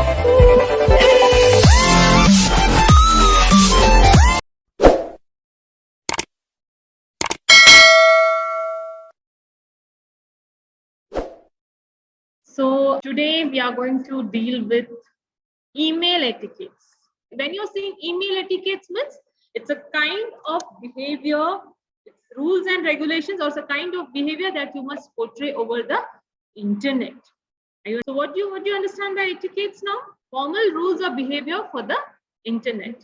So today we are going to deal with email etiquettes. When you're saying email etiquettes means it's a kind of behavior, it's rules and regulations, or it's a kind of behavior that you must portray over the internet. So what do you understand by etiquettes now? Formal rules of behavior for the internet.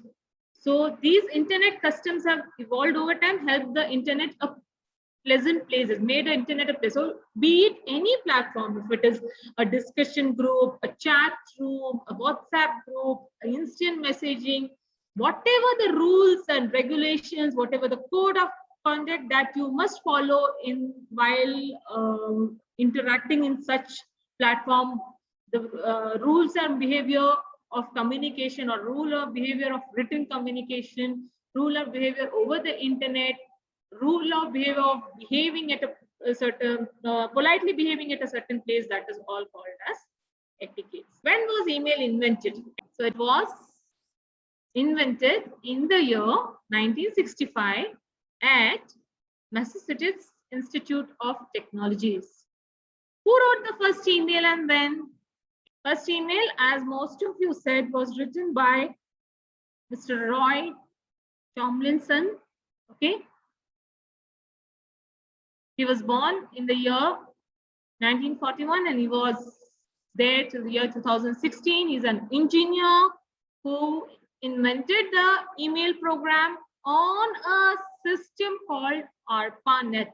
So these internet customs have evolved over time, helped the internet a pleasant places, made the internet a place. So be it any platform, if it is a discussion group, a chat room, a WhatsApp group, instant messaging, whatever the rules and regulations, whatever the code of conduct that you must follow in while interacting in such platform, the rules and behavior of communication, or rule of behavior of written communication, rule of behavior over the internet, rule of behavior of behaving at a certain politely behaving at a certain place, that is all called as etiquettes. When was email invented? So it was invented in the year 1965 at Massachusetts Institute of Technologies. Who wrote the first email and when? First email, as most of you said, was written by Mr. Roy Tomlinson. Okay. He was born in the year 1941 and he was there till the year 2016. He's an engineer who invented the email program on a system called ARPANET.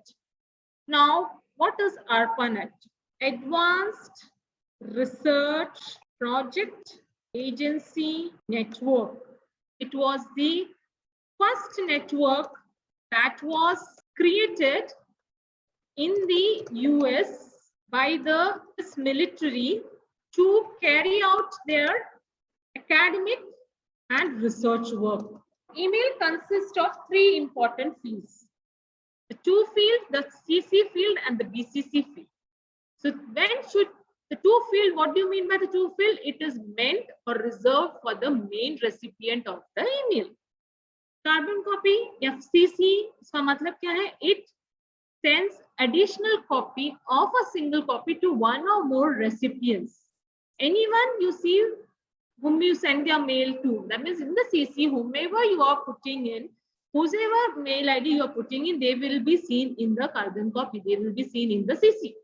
Now, what is ARPANET? Advanced Research Project Agency Network. It was the first network that was created in the US by the US military to carry out their academic and research work. Email consists of three important fields: the to field, the CC field, and the BCC field. So when should the to field, what do you mean by the to field? It is meant or reserved for the main recipient of the email. Carbon copy, FCC, इसका मतलब क्या है? It sends additional copy of a single copy to one or more recipients. Anyone you see whom you send your mail to, that means in the CC, whomever you are putting in, whosever mail ID you are putting in, they will be seen in the carbon copy. They will be seen in the CC.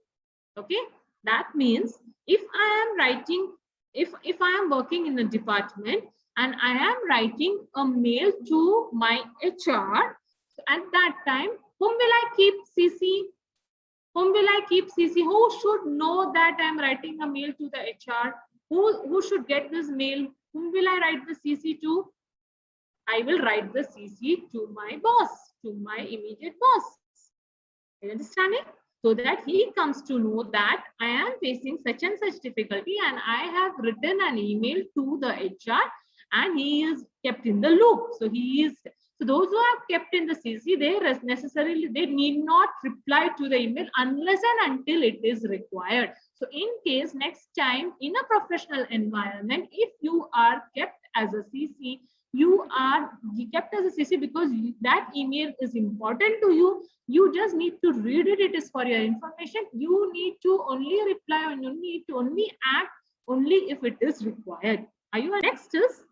Okay, that means if I am writing, if I am working in a department and I am writing a mail to my HR, so at that time, whom will I keep CC? Whom will I keep CC? Who should know that I am writing a mail to the HR? Who should get this mail? Whom will I write the CC to? I will write the CC to my boss, to my immediate boss. You understand it? So that he comes to know that I am facing such and such difficulty and I have written an email to the HR and he is kept in the loop. So he is, so those who are kept in the CC, they need not reply to the email unless and until it is required. So in case next time in a professional environment, if you are kept as a CC, you are kept as a CC because that email is important to you. You just need to read it. It is for your information. You need to only reply and you need to only act only if it is required. Are you? Next is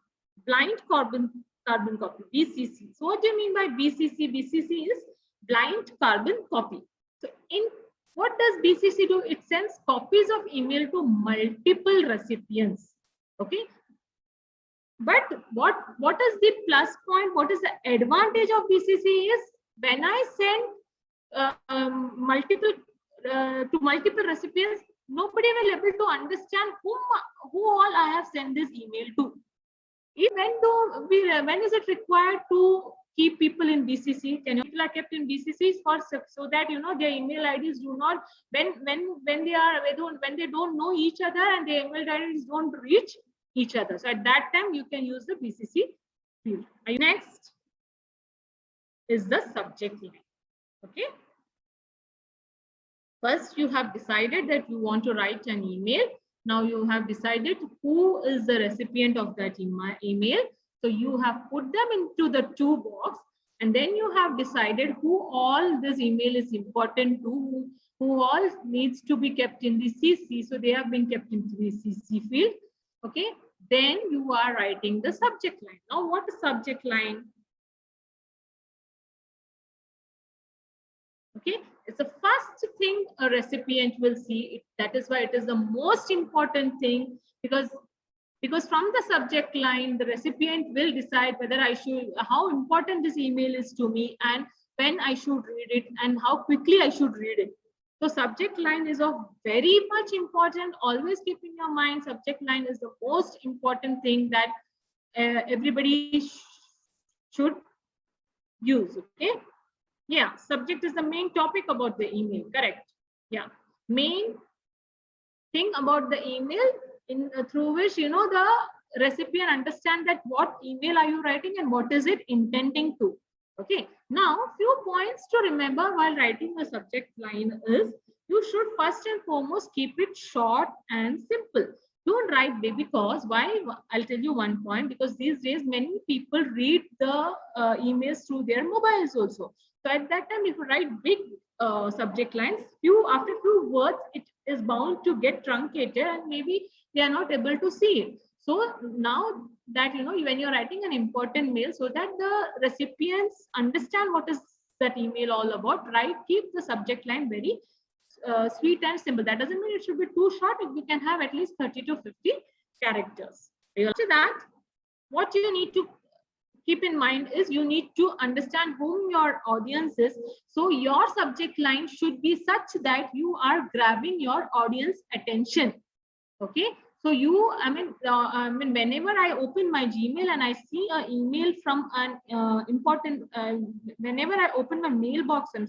blind carbon copy, BCC. So what do you mean by BCC? BCC is blind carbon copy. So in what does BCC do? It sends copies of email to multiple recipients. Okay. But what is the plus point? What is the advantage of BCC is when I send multiple recipients, nobody will able to understand who all I have sent this email to. When is it required to keep people in BCC? People are kept in BCC for so that their email IDs do not when they don't know each other and their email IDs don't reach each other. So at that time you can use the BCC field. Next is the subject line. Okay. First, you have decided that you want to write an email. Now you have decided who is the recipient of that email. So you have put them into the two box, and then you have decided who all this email is important to, who all needs to be kept in the CC. So they have been kept into the CC field. Okay. Then you are writing the subject line. Now what is subject line? Okay, it's the first thing a recipient will see. That is why it is the most important thing, because from the subject line, the recipient will decide whether I should, how important this email is to me, and when I should read it, and how quickly I should read it. So subject line is of very much important. Always keep in your mind, subject line is the most important thing that everybody should use. Okay. Yeah, subject is the main topic about the email, correct? Yeah, main thing about the email through which, you know, the recipient understand that what email are you writing and what is it intending to. Okay, now few points to remember while writing a subject line is, you should first and foremost keep it short and simple. Don't write big, because why? I'll tell you one point, because these days many people read the emails through their mobiles also. So at that time, if you write big subject lines, after few words, it is bound to get truncated, and maybe they are not able to see it. So now that, you know, when you're writing an important mail, so that the recipients understand what is that email all about, right? Keep the subject line very sweet and simple. That doesn't mean it should be too short. We can have at least 30 to 50 characters. After that, what you need to keep in mind is, you need to understand whom your audience is. So your subject line should be such that you are grabbing your audience attention. Okay. So whenever I open my Gmail and I see an email from an whenever I open my mailbox, and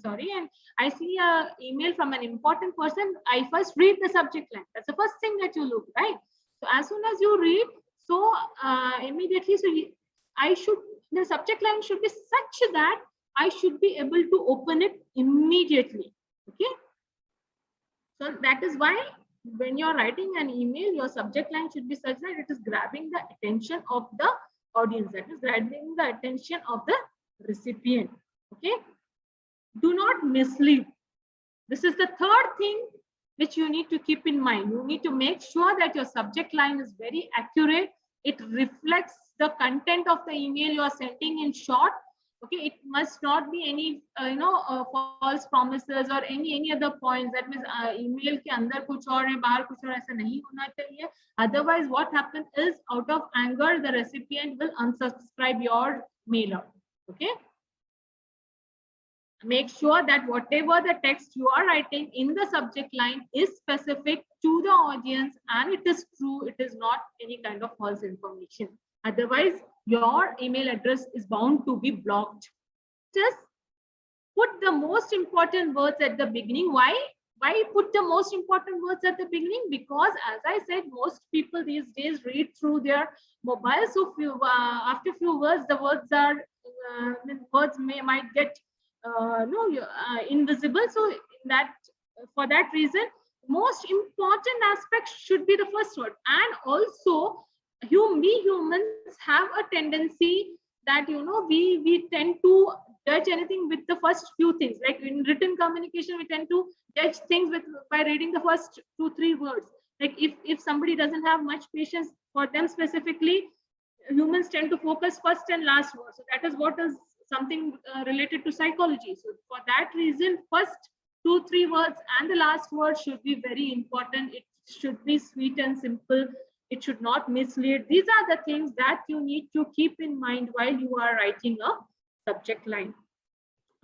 I see an email from an important person, I first read the subject line. That's the first thing that you look, right? So as soon as you read, so immediately, the subject line should be such that I should be able to open it immediately. Okay. So that is why when you're writing an email, your subject line should be such that it is grabbing the attention of the audience, that is grabbing the attention of the recipient. Okay. Do not mislead. This is the third thing which you need to keep in mind. You need to make sure that your subject line is very accurate. It reflects the content of the email you are sending in short. Okay, it must not be any false promises or any other points. That means email के अंदर कुछ और है, बाहर कुछ और, ऐसा नहीं होना चाहिए. Otherwise, what happens is, out of anger, the recipient will unsubscribe your mailer. Okay. Make sure that whatever the text you are writing in the subject line is specific to the audience, and it is true. It is not any kind of false information. Otherwise, your email address is bound to be blocked. Just put the most important words at the beginning. Why put the most important words at the beginning? Because, as I said, most people these days read through their mobile. So after few words, the words are might get invisible. So for that reason, most important aspect should be the first word. And also, we humans have a tendency that, we tend to judge anything with the first few things. Like in written communication, we tend to judge things by reading the first 2-3 words. Like if somebody doesn't have much patience, for them specifically, humans tend to focus first and last word. So that is what is something related to psychology. So for that reason, first 2-3 words and the last word should be very important. It should be sweet and simple. It should not mislead. These are the things that you need to keep in mind while you are writing a subject line.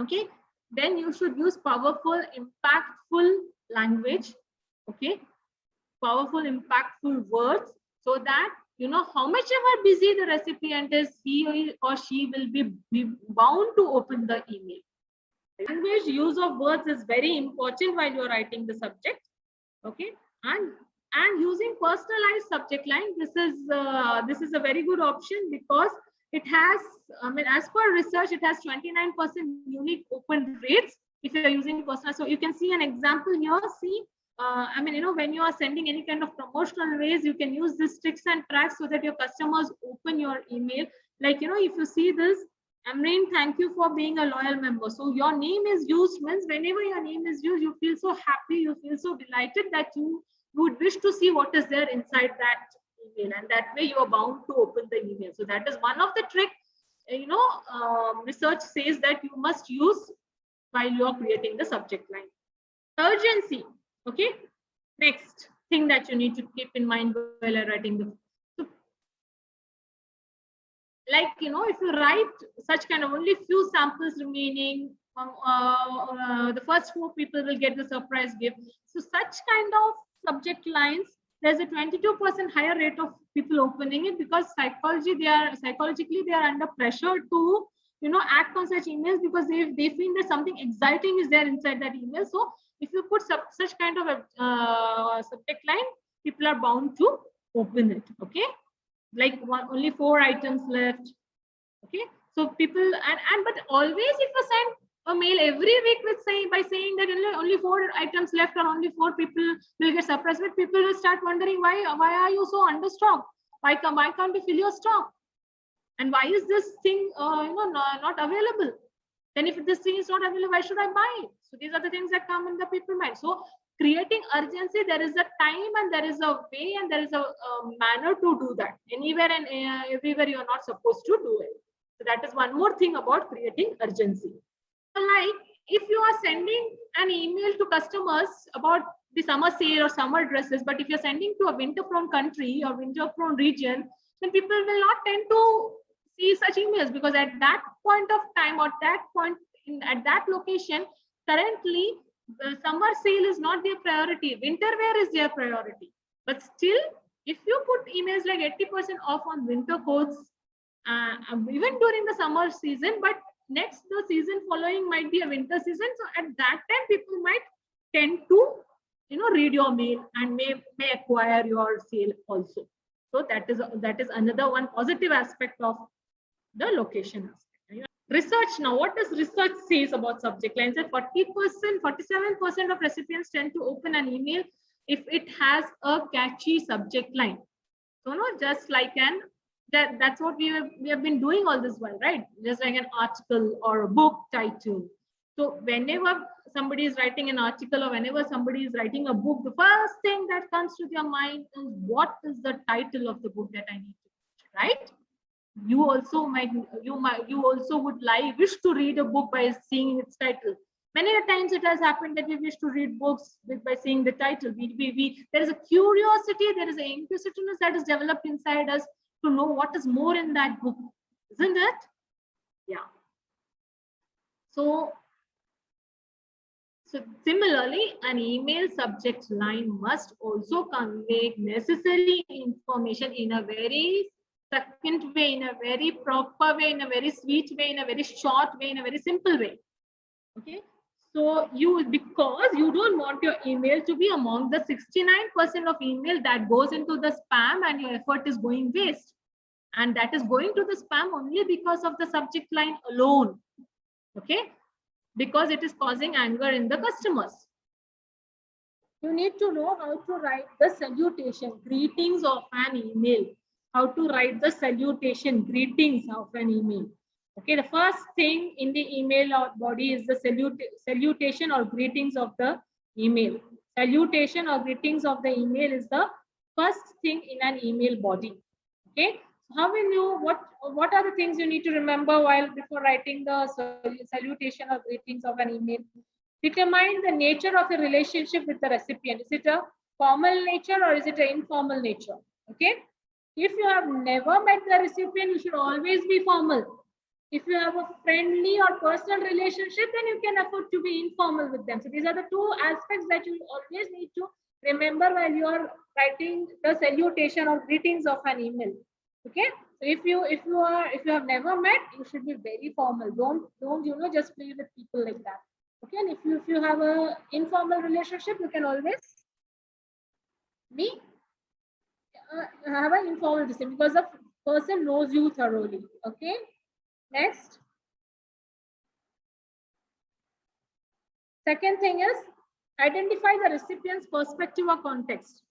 Okay. Then you should use powerful, impactful language. Okay. Powerful, impactful words, so that, how much ever busy the recipient is, he or she will be bound to open the email. Language, use of words is very important while you're writing the subject. Okay. And using personalized subject line, this is a very good option, because it has, as per research, it has 29% unique open rates if you're using personalized. So you can see an example here. See, I mean, when you are sending any kind of promotional ways, you can use these tricks and tracks so that your customers open your email. Like, if you see this, Amreen, thank you for being a loyal member. So your name is used means whenever your name is used, you feel so happy, you feel so delighted that you would wish to see what is there inside that email. And that way you are bound to open the email. So that is one of the trick, research says that you must use while you are creating the subject line. Urgency. Okay. Next thing that you need to keep in mind while writing the. So, like, if you write such kind of only few samples remaining, the first 4 people will get the surprise gift. So such kind of subject lines, there's a 22% higher rate of people opening it, because psychologically they are under pressure to act on such emails, because they feel that something exciting is there inside that email. So if you put such kind of a subject line, people are bound to open it. Okay, like only 4 items left. Okay, so people but always if you send a mail every week by saying that only 4 items left or only 4 people will get surprised, but people will start wondering why are you so understocked? Why can't you fill your stock? And why is this thing not available? Then if this thing is not available, why should I buy it? So these are the things that come in the people mind. So creating urgency, there is a time and there is a way and there is a manner to do that. Anywhere and everywhere you are not supposed to do it. So that is one more thing about creating urgency. Like if you are sending an email to customers about the summer sale or summer dresses, but if you're sending to a winter prone country or winter prone region, then people will not tend to see such emails, because at that point of time or that point at that location, currently the summer sale is not their priority. Winter wear is their priority. But still, if you put emails like 80% off on winter coats, even during the summer season, but the season following might be a winter season. So at that time, people might tend to, read your mail and may acquire your sale also. So that is another one positive aspect of the location aspect. Research now, what does research says about subject lines? That 40%, 47% of recipients tend to open an email if it has a catchy subject line. So just like that's what we have been doing all this while, right? Just like an article or a book title. So whenever somebody is writing an article or whenever somebody is writing a book, the first thing that comes to their mind is, what is the title of the book that I need to write, right? You also would wish to read a book by seeing its title. Many times it has happened that we wish to read books by seeing the title. There is a curiosity, there is an inquisitiveness that is developed inside us to know what is more in that book, isn't it? Yeah. So similarly, an email subject line must also convey necessary information in a very succinct way, in a very proper way, in a very sweet way, in a very short way, in a very simple way. Okay. So because you don't want your email to be among the 69% of email that goes into the spam and your effort is going waste. And that is going to the spam only because of the subject line alone. Okay. Because it is causing anger in the customers. You need to know how to write the salutation, greetings of an email. How to write the salutation, greetings of an email. Okay, the first thing in the email or body is the salutation or greetings of the email. Salutation or greetings of the email is the first thing in an email body. Okay, so how will you, what are the things you need to remember before writing the salutation or greetings of an email? Determine the nature of the relationship with the recipient. Is it a formal nature or is it an informal nature? Okay. If you have never met the recipient, you should always be formal. If you have a friendly or personal relationship, then you can afford to be informal with them. So these are the 2 aspects that you always need to remember while you are writing the salutation or greetings of an email. Okay. So if you have never met, you should be very formal. Don't just play with people like that. Okay, and if you have a informal relationship, you can always have an informal discussion because the person knows you thoroughly. Okay, next. Second thing is Identify the recipient's perspective or context.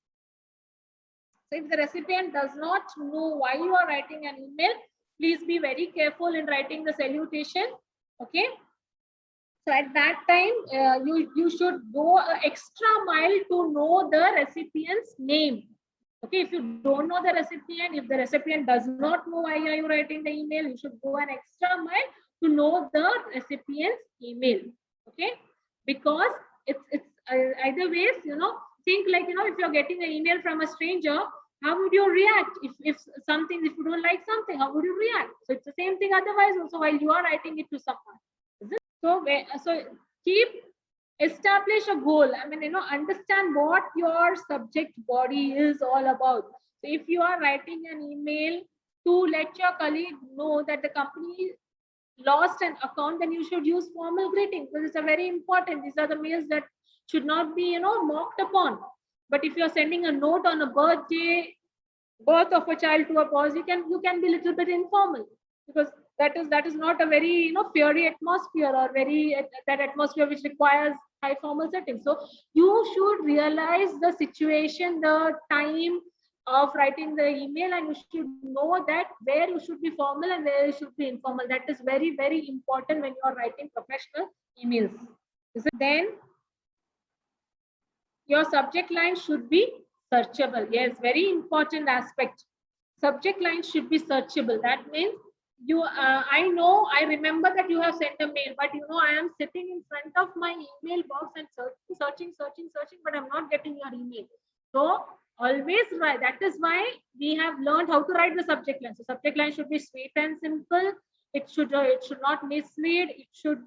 So if the recipient does not know why you are writing an email, please be very careful in writing the salutation. Okay. So at that time, you should go an extra mile to know the recipient's name. Okay, if you don't know the recipient, if the recipient does not know why are you writing the email, you should go an extra mile to know the recipient's email. Okay, because it's either ways, think like, if you're getting an email from a stranger, how would you react if something, if you don't like something, how would you react? So it's the same thing otherwise also while you are writing it to someone. So establish a goal. I mean, understand what your subject body is all about. So if you are writing an email to let your colleague know that the company lost an account, then you should use formal greeting, because it's a very important. These are the mails that should not be, mocked upon. But if you're sending a note on a birth of a child to a boss, you can be a little bit informal, because that is not a very fiery atmosphere, or very that atmosphere which requires high formal settings. So you should realize the situation, the time of writing the email, and you should know that where you should be formal and where you should be informal. That is very, very important when you are writing professional emails. Then your subject line should be searchable. Yes, very important aspect. Subject line should be searchable. That means I remember that you have sent a mail, but I am sitting in front of my email box and searching, but I'm not getting your email. So always write. That is why we have learned how to write the subject line. So subject line should be sweet and simple. It should not mislead. It should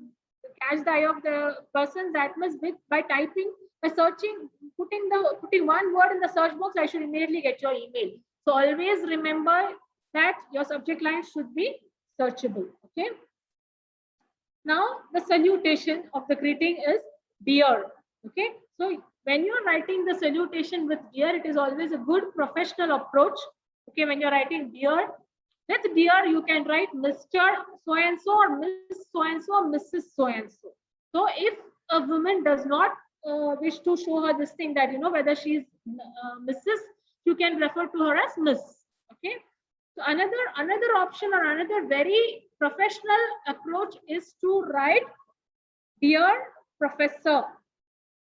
catch the eye of the person. That must be by typing, by searching, putting one word in the search box, I should immediately get your email. So always remember that your subject line should be searchable. Okay. Now the salutation of the greeting is dear. Okay. So when you're writing the salutation with dear, it is always a good professional approach. Okay. When you're writing dear, with dear, you can write Mr. So and so, or Miss so and so, or Mrs. so and so. So if a woman does not wish to show her this thing, that whether she's Mrs., you can refer to her as Miss. Okay. So another option, or another very professional approach, is to write dear professor.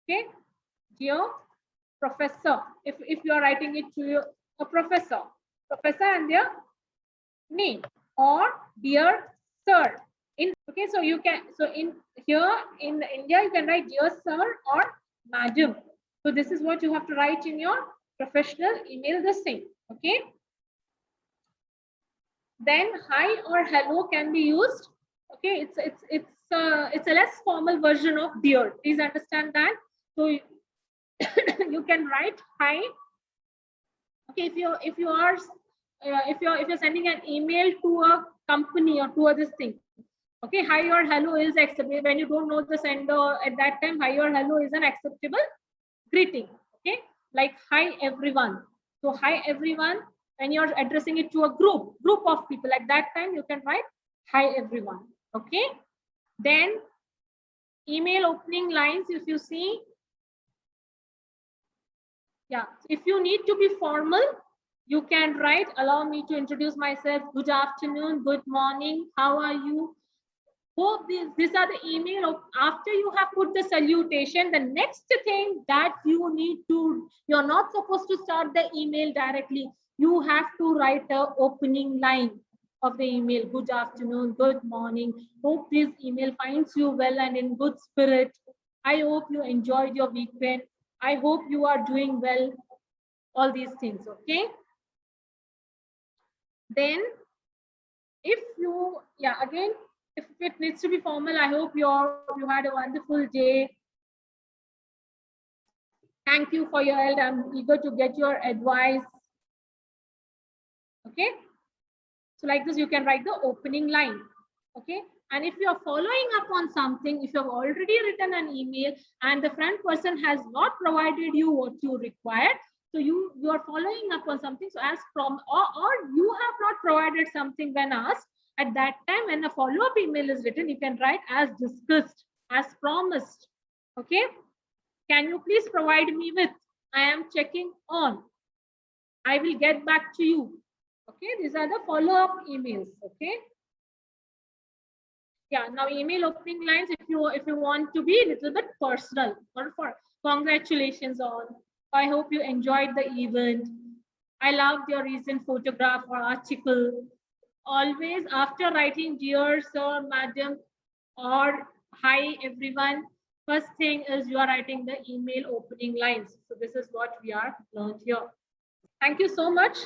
Okay, dear professor. If you are writing it to a professor and their name, or dear sir. Okay, so you can, in India you can write dear sir or madam. So this is what you have to write in your professional email, the same. Okay. Then hi or hello can be used. Okay, it's a less formal version of dear. Please understand that. So you can write hi. Okay, if you're sending an email to a company or to this thing. Okay, hi or hello is acceptable. When you don't know the sender at that time, hi or hello is an acceptable greeting. Okay, like hi everyone. So hi everyone. When you're addressing it to a group of people, at that time you can write hi everyone. Okay. Then email opening lines, if you see, yeah, if you need to be formal, you can write, allow me to introduce myself, good afternoon, good morning, how are you? Hope these are the email. After you have put the salutation, the next thing that you're not supposed to start the email directly. You have to write an opening line of the email. Good afternoon, good morning. Hope this email finds you well and in good spirit. I hope you enjoyed your weekend. I hope you are doing well. All these things, okay? Then if it needs to be formal, I hope you had a wonderful day. Thank you for your help. I'm eager to get your advice. Okay. So like this, you can write the opening line. Okay. And if you are following up on something, if you have already written an email and the front person has not provided you what you required, so you are following up on something. So as from, or you have not provided something when asked, at that time when a follow-up email is written, you can write as discussed, as promised. Okay. Can you please provide me with? I am checking on. I will get back to you. Okay, these are the follow-up emails. Okay. Yeah, now email opening lines, if you want to be a little bit personal, or for congratulations on, I hope you enjoyed the event, I loved your recent photograph or article. Always after writing dear sir, madam, or hi everyone, first thing is you are writing the email opening lines. So this is what we are learned here. Thank you so much.